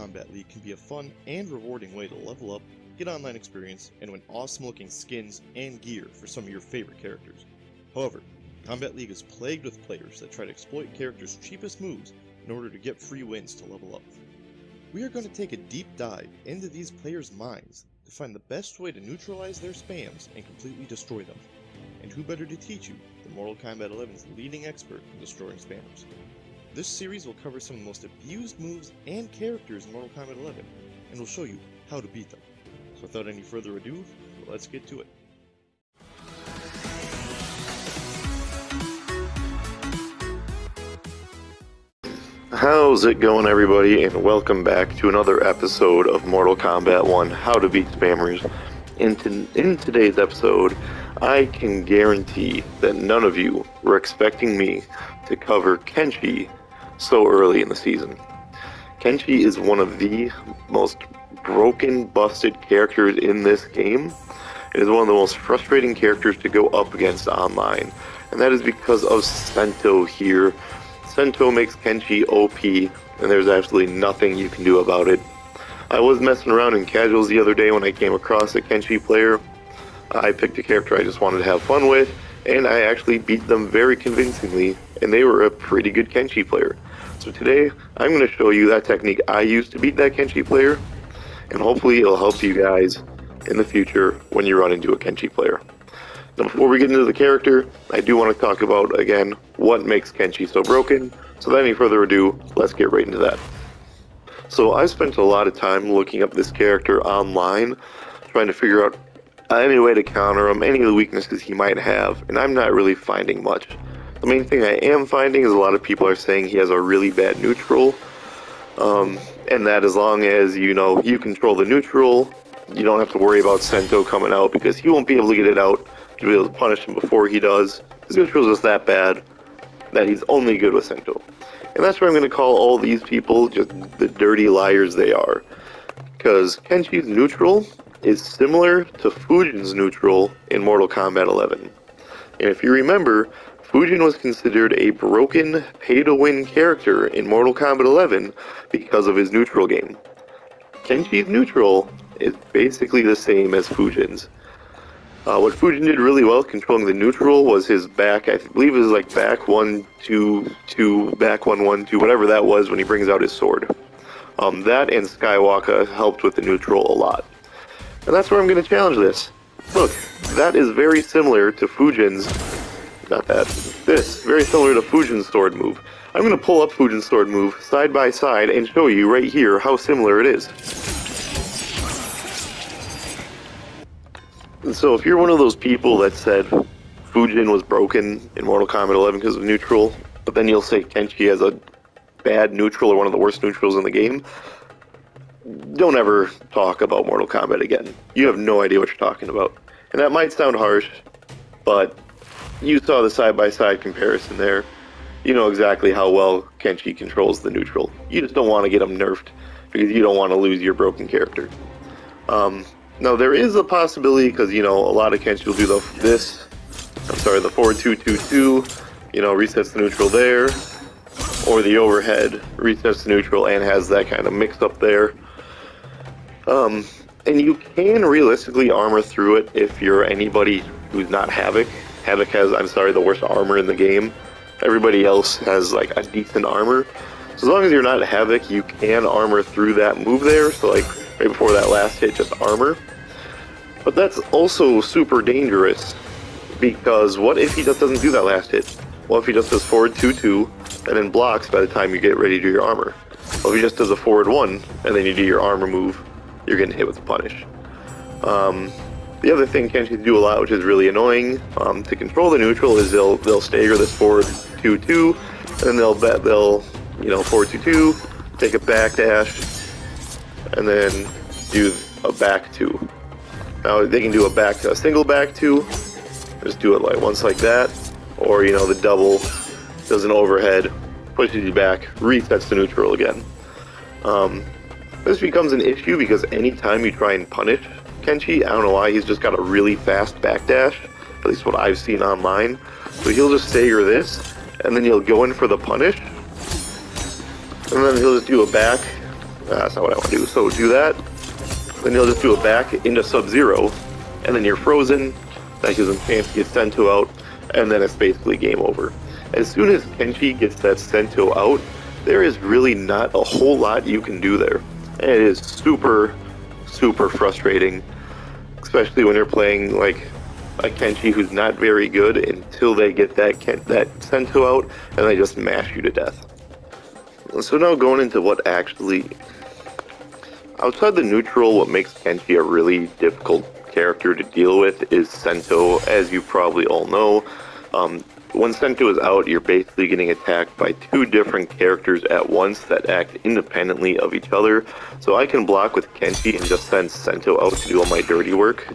Kombat League can be a fun and rewarding way to level up, get online experience, and win awesome looking skins and gear for some of your favorite characters. However, Kombat League is plagued with players that try to exploit characters' cheapest moves in order to get free wins to level up. We are going to take a deep dive into these players' minds to find the best way to neutralize their spams and completely destroy them. And who better to teach you than Mortal Kombat 11's leading expert in destroying spammers. This series will cover some of the most abused moves and characters in Mortal Kombat 11, and will show you how to beat them. So without any further ado, let's get to it. How's it going, everybody, and welcome back to another episode of Mortal Kombat 1 How to Beat Spammers. In today's episode, I can guarantee that none of you were expecting me to cover Kenshi so early in the season. Kenshi is one of the most broken, busted characters in this game. It is one of the most frustrating characters to go up against online, and that is because of Sento here. Sento makes Kenshi OP, and there's absolutely nothing you can do about it. I was messing around in casuals the other day when I came across a Kenshi player. I picked a character I just wanted to have fun with, and I actually beat them very convincingly, and they were a pretty good Kenshi player. So today, I'm going to show you that technique I used to beat that Kenshi player, and hopefully it'll help you guys in the future when you run into a Kenshi player. Now, before we get into the character, I do want to talk about, again, what makes Kenshi so broken. So without any further ado, let's get right into that. So I spent a lot of time looking up this character online, trying to figure out any way to counter him, any of the weaknesses he might have, and I'm not really finding much. The main thing I am finding is a lot of people are saying he has a really bad neutral, and that as long as, you control the neutral, you don't have to worry about Sento coming out, because he won't be able to get it out. You'll be able to punish him before he does. His neutral is just that bad that he's only good with Sento. And that's where I'm going to call all these people just the dirty liars they are. Because Kenshi's neutral is similar to Fujin's neutral in Mortal Kombat 11. And if you remember, Fujin was considered a broken, pay-to-win character in Mortal Kombat 11 because of his neutral game. Kenshi's neutral is basically the same as Fujin's. What Fujin did really well controlling the neutral was his back, I believe it was like back 1, 2, 2, back 1, 1, 2, whatever that was when he brings out his sword. That and Skywalker helped with the neutral a lot. And that's where I'm going to challenge this. Look, that is very similar to Fujin's, very similar to Fujin's sword move. I'm going to pull up Fujin's sword move side by side and show you right here how similar it is. And so if you're one of those people that said Fujin was broken in Mortal Kombat 11 because of neutral, but then you'll say Kenshi has a bad neutral or one of the worst neutrals in the game, don't ever talk about Mortal Kombat again. You have no idea what you're talking about. And that might sound harsh, but you saw the side-by-side comparison there. You know exactly how well Kenshi controls the neutral. You just don't want to get him nerfed because you don't want to lose your broken character. Now there is a possibility because, a lot of Kenshi will do the forward 2-2-2, resets the neutral there, or the overhead resets the neutral and has that kind of mix up there. And you can realistically armor through it if you're anybody who's not Havoc. Havoc has, the worst armor in the game. Everybody else has, a decent armor. So as long as you're not Havoc, you can armor through that move there. So, right before that last hit, just armor. But that's also super dangerous, because what if he just doesn't do that last hit? What if he just does forward 2-2, and then blocks by the time you get ready to do your armor? What if he just does a forward 1, and then you do your armor move, you're getting hit with a punish. The other thing Kenshi do a lot, which is really annoying, to control the neutral, is they'll stagger this forward 2-2, and then they'll forward 2-2, take a backdash, and then do a back 2. Now they can do a single back 2, just do it once like that, or the double does an overhead, pushes you back, resets the neutral again. This becomes an issue because anytime you try and punish Kenshi, I don't know why, he's just got a really fast backdash, at least what I've seen online. So he'll just stagger this, and then he'll go in for the punish, and then he'll just do a back, That's not what I want to do. So do that, then you'll just do a back into Sub-Zero, and then you're frozen. That gives him a chance to get Sento out, and then it's basically game over. As soon as Kenshi gets that Sento out, there is really not a whole lot you can do there. And it is super, super frustrating, especially when you're playing like a Kenshi who's not very good until they get that Sento out, and they just mash you to death. So now going into what actually, outside the neutral, what makes Kenshi a really difficult character to deal with is Sento, as you probably all know. When Sento is out, you're basically getting attacked by two different characters at once that act independently of each other. So I can block with Kenshi and just send Sento out to do all my dirty work.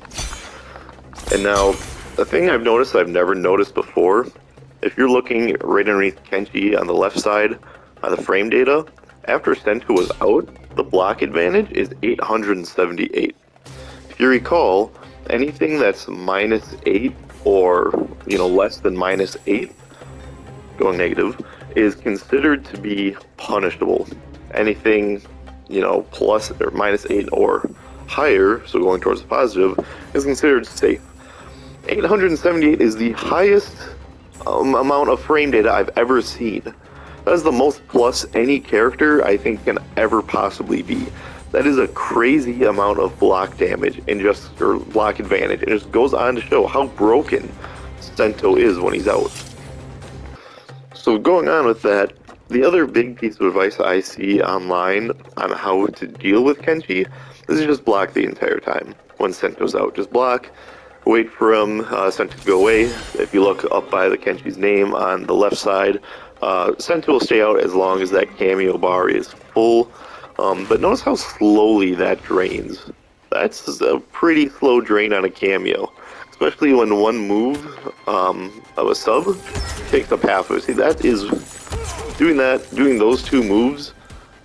And now, the thing I've noticed I've never noticed before, if you're looking right underneath Kenshi on the left side, the frame data, after Sento was out, the block advantage is 878. If you recall, anything that's -8 or, less than -8, going negative, is considered to be punishable. Anything, plus or -8 or higher, so going towards the positive, is considered safe. 878 is the highest amount of frame data I've ever seen. That is the most plus any character I think can ever possibly be. That is a crazy amount of block damage and or block advantage, and it just goes on to show how broken Sento is when he's out. So going on with that, the other big piece of advice I see online on how to deal with Kenshi is just block the entire time. When Sento's out, just block, wait for Sento to go away. If you look up by the Kenshi's name on the left side, Sento will stay out as long as that cameo bar is full. But notice how slowly that drains. That's a pretty slow drain on a cameo, especially when one move of a sub takes up half of it. See, that is doing those two moves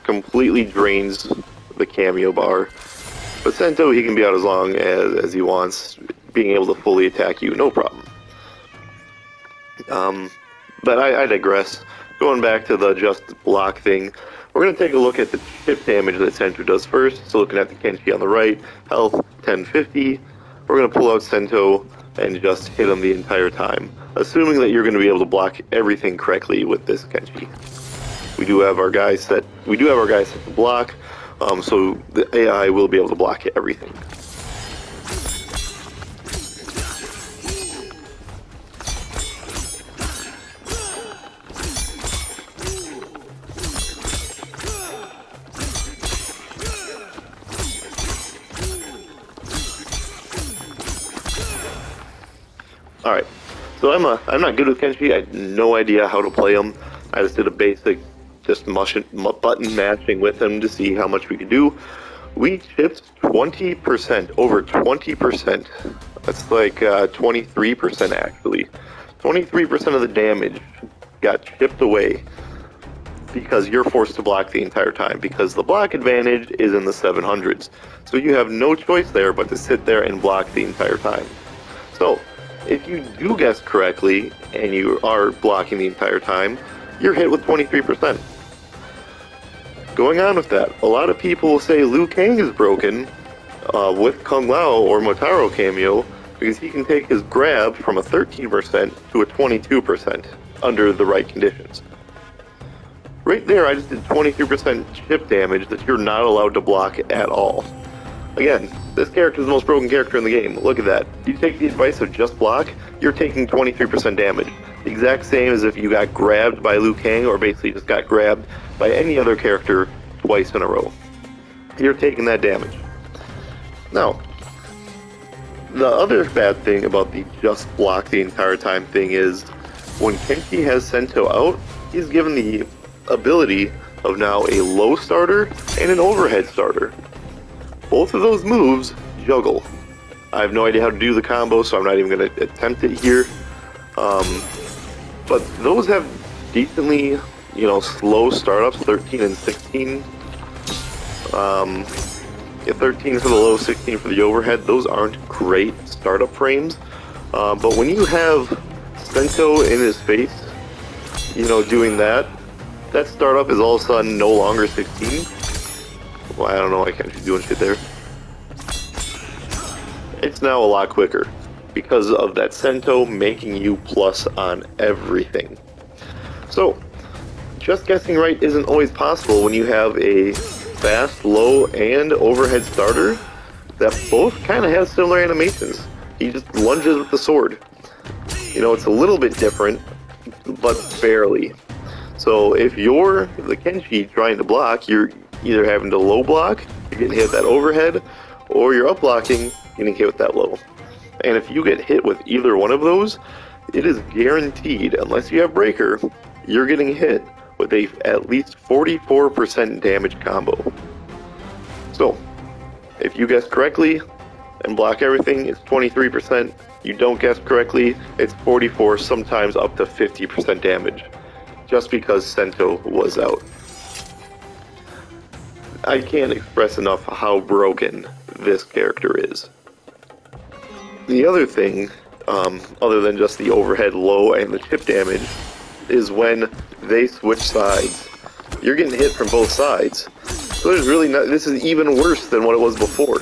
completely drains the cameo bar. But Sento, he can be out as long as he wants, being able to fully attack you, no problem. But I digress. Going back to the just block thing, we're going to take a look at the chip damage that Sento does first. So looking at the Kenshi on the right, health 1050. We're going to pull out Sento and just hit him the entire time, assuming that you're going to be able to block everything correctly with this Kenshi. We do have our guys set to block, so the AI will be able to block everything. Alright, so I'm not good with Kenshi. I had no idea how to play him. I just did a basic, button matching with him to see how much we could do. We chipped 20%, over 20%. That's like 23% actually. 23% of the damage got chipped away because you're forced to block the entire time, because the block advantage is in the 700s. So you have no choice there but to sit there and block the entire time. So, if you do guess correctly, and you are blocking the entire time, you're hit with 23%. Going on with that, a lot of people will say Liu Kang is broken with Kung Lao or Motaro cameo, because he can take his grab from a 13% to a 22% under the right conditions. Right there, I just did 23% chip damage that you're not allowed to block at all. Again, this character is the most broken character in the game. Look at that. You take the advice of just block, you're taking 23% damage. The exact same as if you got grabbed by Liu Kang, or basically just got grabbed by any other character twice in a row. You're taking that damage. Now, the other bad thing about the just block the entire time thing is, when Kenshi has Sento out, he's given the ability of now a low starter and an overhead starter. Both of those moves juggle. I have no idea how to do the combo, so I'm not even going to attempt it here. But those have decently, slow startups, 13 and 16. 13 for the low, 16 for the overhead. Those aren't great startup frames. But when you have Sento in his face, doing that startup is all of a sudden no longer 16. Well, I don't know why Kenshi's doing shit there. It's now a lot quicker because of that Sento making you plus on everything. So, just guessing right isn't always possible when you have a fast, low, and overhead starter that both kind of have similar animations. He just lunges with the sword. You know, it's a little bit different, but barely. So if you're the Kenshi trying to block, you're either having to low block, you're getting hit with that overhead, or you're up blocking, getting hit with that low. And if you get hit with either one of those, it is guaranteed, unless you have breaker, you're getting hit with a at least 44% damage combo. So, if you guess correctly and block everything, it's 23%. You don't guess correctly, it's 44, sometimes up to 50% damage, just because Sento was out. I can't express enough how broken this character is. The other thing, other than just the overhead low and the chip damage, is when they switch sides. You're getting hit from both sides. So there's really not, this is even worse than what it was before.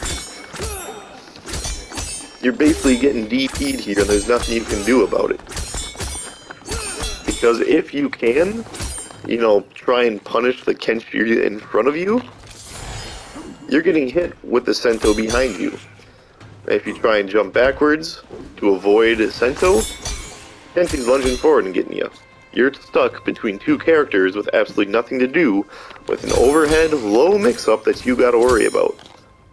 You're basically getting DP'd here and there's nothing you can do about it. Because if you can, you know, try and punish the Kenshi in front of you, you're getting hit with the Sento behind you. If you try and jump backwards to avoid Sento, Kenshi's lunging forward and getting you. You're stuck between two characters with absolutely nothing to do with an overhead low mix-up that you gotta worry about,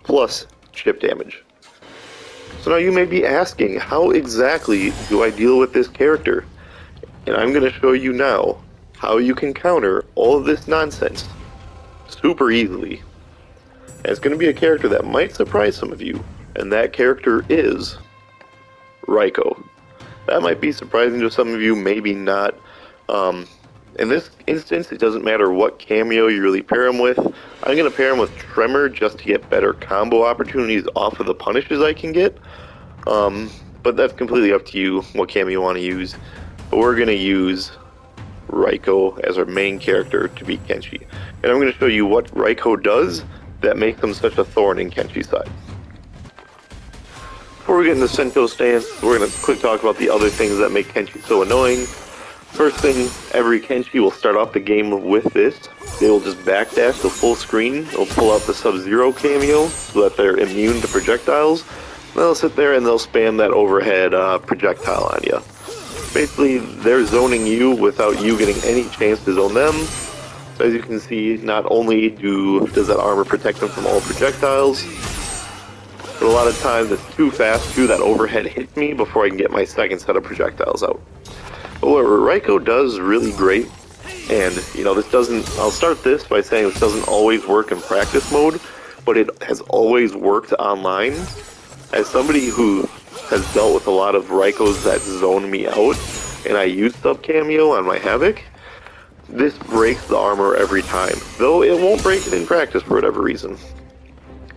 plus chip damage. So now you may be asking, how exactly do I deal with this character? And I'm gonna show you now how you can counter all of this nonsense super easily. And it's gonna be a character that might surprise some of you, and that character is Raiko. That might be surprising to some of you, maybe not. In this instance, it doesn't matter what cameo you really pair him with. I'm going to pair him with Tremor just to get better combo opportunities off of the punishes I can get. But that's completely up to you what cameo you want to use. But we're going to use Raiko as our main character to beat Kenshi. And I'm going to show you what Raiko does that makes him such a thorn in Kenshi's side. Before we get into Sento stance, we're going to quick talk about the other things that make Kenshi so annoying. First thing, every Kenshi will start off the game with this. They will just backdash to full screen. They'll pull out the Sub-Zero cameo so that they're immune to projectiles. They'll sit there and they'll spam that overhead projectile on you. Basically, they're zoning you without you getting any chance to zone them. So as you can see, not only does that armor protect them from all projectiles, but a lot of times it's too fast too. That overhead hits me before I can get my second set of projectiles out. But what Raiko does really great, and you know, this doesn't, I'll start this by saying this doesn't always work in practice mode, but it has always worked online. As somebody who has dealt with a lot of Raikos that zone me out, and I use sub cameo on my Havoc, this breaks the armor every time, though it won't break it in practice for whatever reason.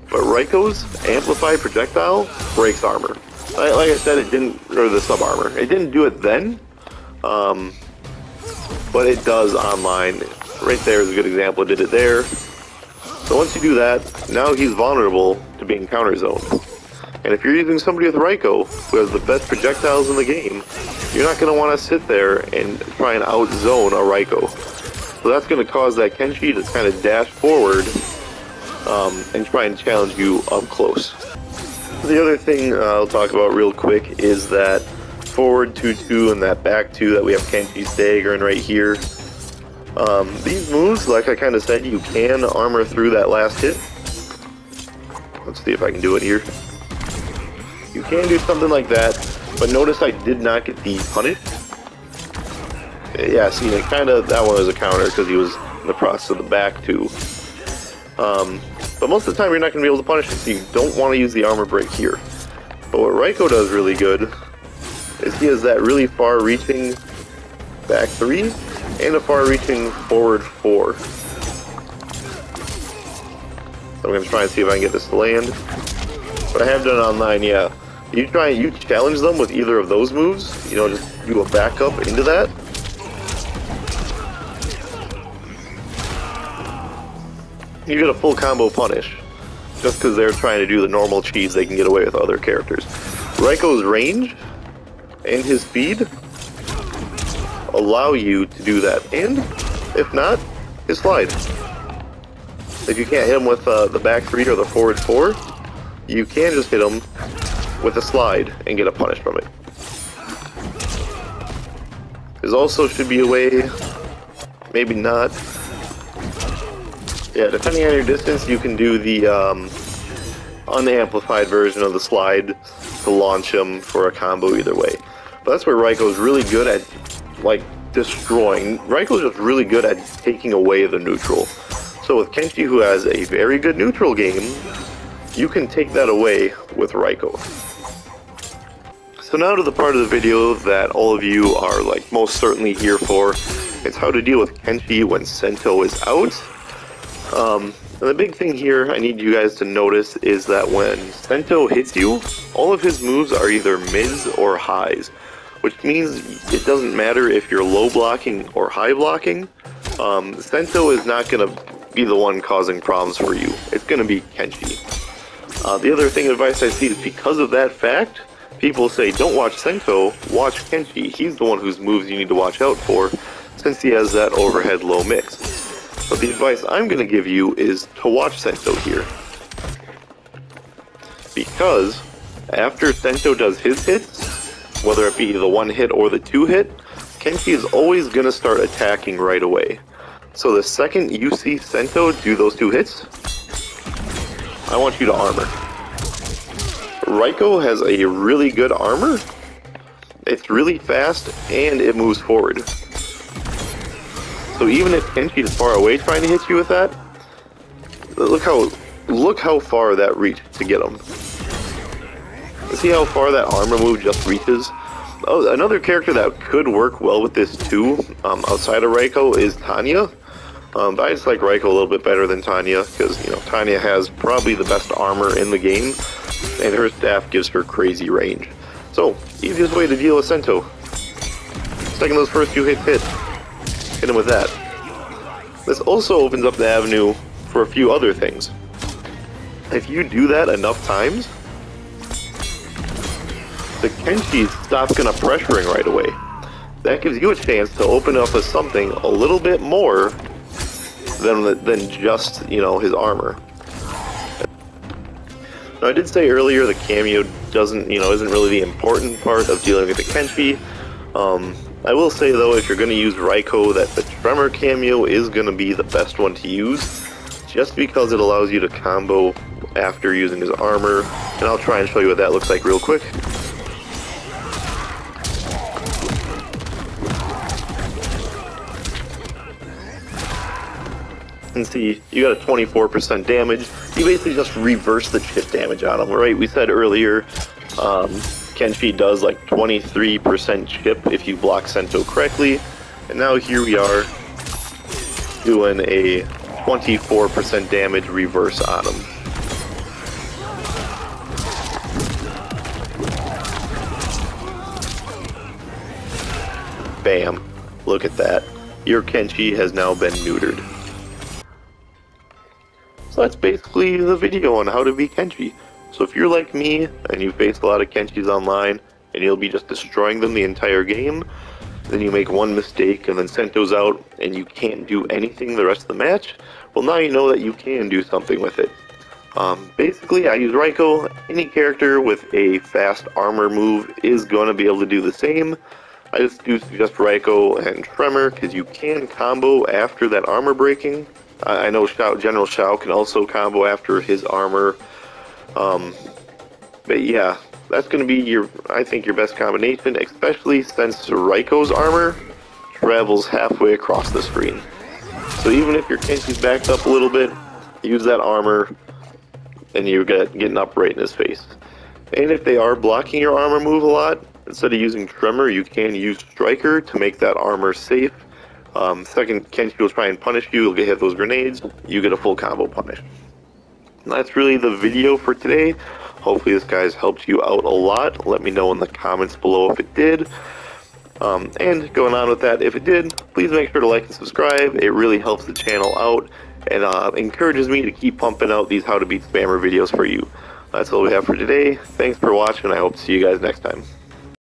But Raiko's amplified projectile breaks armor. Like I said, it didn't, or the sub armor, it didn't do it then. But it does online. Right there is a good example. It did it there. So once you do that, now he's vulnerable to being counter zoned. And if you're using somebody with Raiko, who has the best projectiles in the game, you're not going to want to sit there and try and out-zone a Raiko. So that's going to cause that Kenshi to kind of dash forward and try and challenge you up close. The other thing I'll talk about real quick is that forward 2-2 and that back 2 that we have Kenshi staggering right here. These moves, like I kind of said, you can armor through that last hit. Let's see if I can do it here. You can do something like that, but notice I did not get the punish. Yeah, see, it kind of, that one was a counter because he was in the process of the back 2. But most of the time you're not going to be able to punish it, so you don't want to use the armor break here. But what Raiko does really good is he has that really far-reaching back 3 and a far-reaching forward 4. So I'm going to try and see if I can get this to land. But I have done it online, yeah. You challenge them with either of those moves, you know, just do a back up into that. you get a full combo punish. Just because they're trying to do the normal cheese, they can get away with other characters. Raiko's range and his speed allow you to do that. And, if not, his slide. If you can't hit him with the back 3 or the forward 4, you can just hit him with a slide and get a punish from it. There also should be a way, maybe not. Yeah, depending on your distance, you can do the unamplified version of the slide to launch him for a combo either way. But that's where Raiko's really good at, like, destroying. Raiko's just really good at taking away the neutral. So with Kenshi, who has a very good neutral game, you can take that away with Raiko. So now to the part of the video that all of you are, like, most certainly here for. It's how to deal with Kenshi when Sento is out. And the big thing here I need you guys to notice is that when Sento hits you, all of his moves are either mids or highs, which means it doesn't matter if you're low blocking or high blocking. Sento is not going to be the one causing problems for you. It's going to be Kenshi. The other thing advice I see is because of that fact, people say don't watch Sento, watch Kenshi. He's the one whose moves you need to watch out for since he has that overhead low mix. But the advice I'm going to give you is to watch Sento here. Because after Sento does his hits, whether it be the 1 hit or the 2 hit, Kenshi is always going to start attacking right away. So the second you see Sento do those 2 hits, I want you to armor. Raiko has a really good armor. It's really fast and it moves forward. So even if Kenshi is far away trying to hit you with that, look how far that reached to get him. See how far that armor move just reaches? Oh, another character that could work well with this too, outside of Raiko, is Tanya. But I just like Raiko a little bit better than Tanya, because, you know, Tanya has probably the best armor in the game, and her staff gives her crazy range. So, easiest way to deal with Sento. Second those first 2 hits hit. Hit him with that. This also opens up the avenue for a few other things. If you do that enough times, the Kenshi stops gonna pressuring right away. That gives you a chance to open up with something a little bit more than just, you know, his armor. Now, I did say earlier the cameo isn't really the important part of dealing with the Kenshi. I will say though, if you're going to use Raiko, that the Tremor cameo is going to be the best one to use, just because it allows you to combo after using his armor, and I'll try and show you what that looks like real quick. And see, you got a 24% damage. You basically just reverse the chip damage on him, right? We said earlier, Kenshi does like 23% chip if you block Sento correctly, and now here we are doing a 24% damage reverse on him. Bam. Look at that. Your Kenshi has now been neutered. So that's basically the video on how to beat Kenshi. So if you're like me, and you face a lot of Kenshis online, and you'll be just destroying them the entire game, then you make one mistake, and then Sento's out, and you can't do anything the rest of the match, well now you know that you can do something with it. Basically, I use Raiko. Any character with a fast armor move is going to be able to do the same. I just do suggest Raiko and Tremor, because you can combo after that armor breaking. I know General Shao can also combo after his armor. But yeah, that's going to be I think your best combination, especially since Raiko's armor travels halfway across the screen. So even if your Kenshi's backed up a little bit, use that armor, and you get getting up right in his face. And if they are blocking your armor move a lot, instead of using Tremor, you can use Striker to make that armor safe. Second Kenshi will try and punish you, you'll get hit those grenades, you get a full combo punish. And that's really the video for today. Hopefully this guy's helped you out a lot. Let me know in the comments below if it did. And going on with that, if it did, please make sure to like and subscribe. It really helps the channel out. and encourages me to keep pumping out these how to beat spammer videos for you. That's all we have for today. Thanks for watching. I hope to see you guys next time.